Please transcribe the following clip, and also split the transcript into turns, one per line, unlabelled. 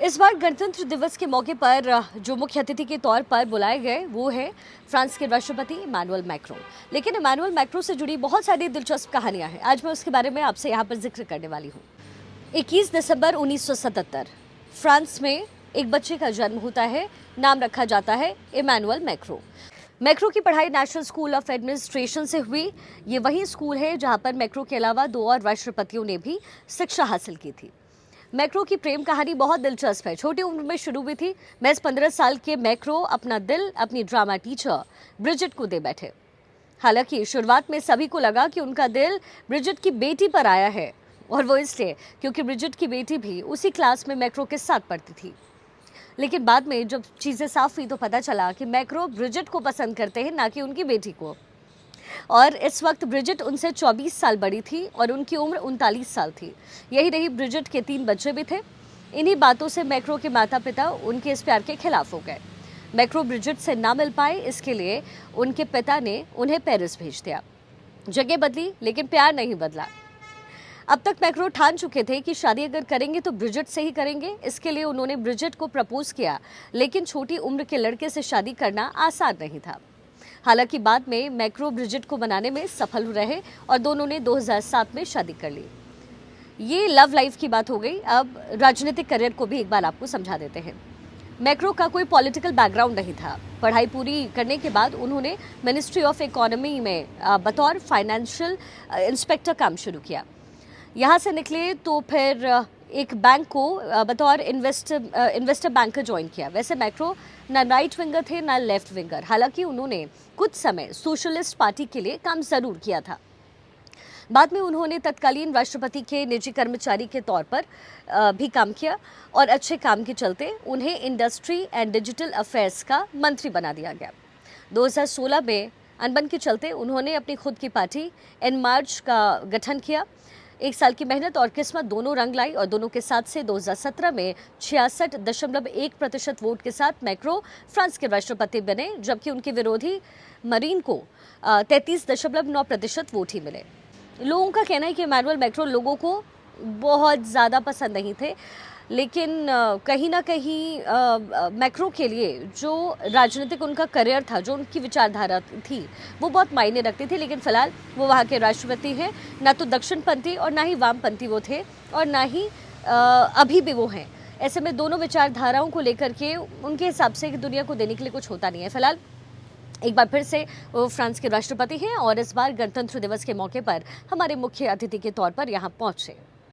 इस बार गणतंत्र दिवस के मौके पर जो मुख्य अतिथि के तौर पर बुलाए गए वो है फ्रांस के राष्ट्रपति इमैनुअल मैक्रों। लेकिन इमैनुअल मैक्रों से जुड़ी बहुत सारी दिलचस्प कहानियां हैं। आज मैं उसके बारे में आपसे यहाँ पर जिक्र करने वाली हूँ। 21 दिसंबर 1977 फ्रांस में एक बच्चे का जन्म होता है। नाम रखा जाता है इमैनुअल मैक्रों। मैक्रों की पढ़ाई नेशनल स्कूल ऑफ एडमिनिस्ट्रेशन से हुई। ये वही स्कूल है जहाँ पर मैक्रों के अलावा दो और राष्ट्रपतियों ने भी शिक्षा हासिल की थी। मैक्रों की प्रेम कहानी बहुत दिलचस्प है। छोटी उम्र में शुरू हुई थी। महज 15 साल के मैक्रों अपना दिल अपनी ड्रामा टीचर ब्रिजिट को दे बैठे। हालांकि शुरुआत में सभी को लगा कि उनका दिल ब्रिजिट की बेटी पर आया है, और वो इसलिए क्योंकि ब्रिजिट की बेटी भी उसी क्लास में मैक्रों के साथ पढ़ती थी। लेकिन बाद में जब चीज़ें साफ हुई तो पता चला कि मैक्रों ब्रिजिट को पसंद करते हैं, ना कि उनकी बेटी को। और इस वक्त ब्रिजिट उनसे 24 साल बड़ी थी और उनकी उम्र 39 साल थी। यही नहीं, ब्रिजिट के 3 बच्चे भी थे। इन्हीं बातों से मैक्रों के माता पिता उनके इस प्यार के खिलाफ हो गए। मैक्रों ब्रिजिट से ना मिल पाए, इसके लिए उनके पिता ने उन्हें पेरिस भेज दिया। जगह बदली लेकिन प्यार नहीं बदला। अब तक मैक्रों ठान चुके थे कि शादी अगर करेंगे तो ब्रिजिट से ही करेंगे। इसके लिए उन्होंने ब्रिजिट को प्रपोज किया, लेकिन छोटी उम्र के लड़के से शादी करना आसान नहीं था। हालांकि बाद में मैक्रों ब्रिजिट को बनाने में सफल रहे और दोनों ने 2007 में शादी कर ली। ये लव लाइफ की बात हो गई। अब राजनीतिक करियर को भी एक बार आपको समझा देते हैं। मैक्रों का कोई पॉलिटिकल बैकग्राउंड नहीं था। पढ़ाई पूरी करने के बाद उन्होंने मिनिस्ट्री ऑफ इकोनॉमी में बतौर फाइनेंशियल इंस्पेक्टर काम शुरू किया। यहाँ से निकले तो फिर एक बैंक को बतौर इन्वेस्टर बैंकर ज्वाइन किया। वैसे मैक्रों ना राइट विंगर थे ना लेफ्ट विंगर। हालांकि उन्होंने कुछ समय सोशलिस्ट पार्टी के लिए काम जरूर किया था। बाद में उन्होंने तत्कालीन राष्ट्रपति के निजी कर्मचारी के तौर पर भी काम किया और अच्छे काम के चलते उन्हें इंडस्ट्री एंड डिजिटल अफेयर्स का मंत्री बना दिया गया। 2016 में अनबन के चलते उन्होंने अपनी खुद की पार्टी एन मार्च का गठन किया। 1 साल की मेहनत और किस्मत दोनों रंग लाई और दोनों के साथ से 2017 में 66.1% वोट के साथ मैक्रों फ्रांस के राष्ट्रपति बने, जबकि उनके विरोधी मरीन को 33.9% वोट ही मिले। लोगों का कहना है कि इमैनुअल मैक्रों लोगों को बहुत ज़्यादा पसंद नहीं थे, लेकिन कहीं ना कहीं मैक्रों के लिए जो राजनीतिक उनका करियर था, जो उनकी विचारधारा थी, वो बहुत मायने रखती थी। लेकिन फिलहाल वो वहाँ के राष्ट्रपति हैं। ना तो दक्षिणपंथी और ना ही वामपंथी वो थे, और ना ही अभी भी वो हैं। ऐसे में दोनों विचारधाराओं को लेकर के उनके हिसाब से दुनिया को देने के लिए कुछ होता नहीं है। फिलहाल एक बार फिर से वो फ्रांस के राष्ट्रपति हैं और इस बार गणतंत्र दिवस के मौके पर हमारे मुख्य अतिथि के तौर पर यहाँ पहुँचे।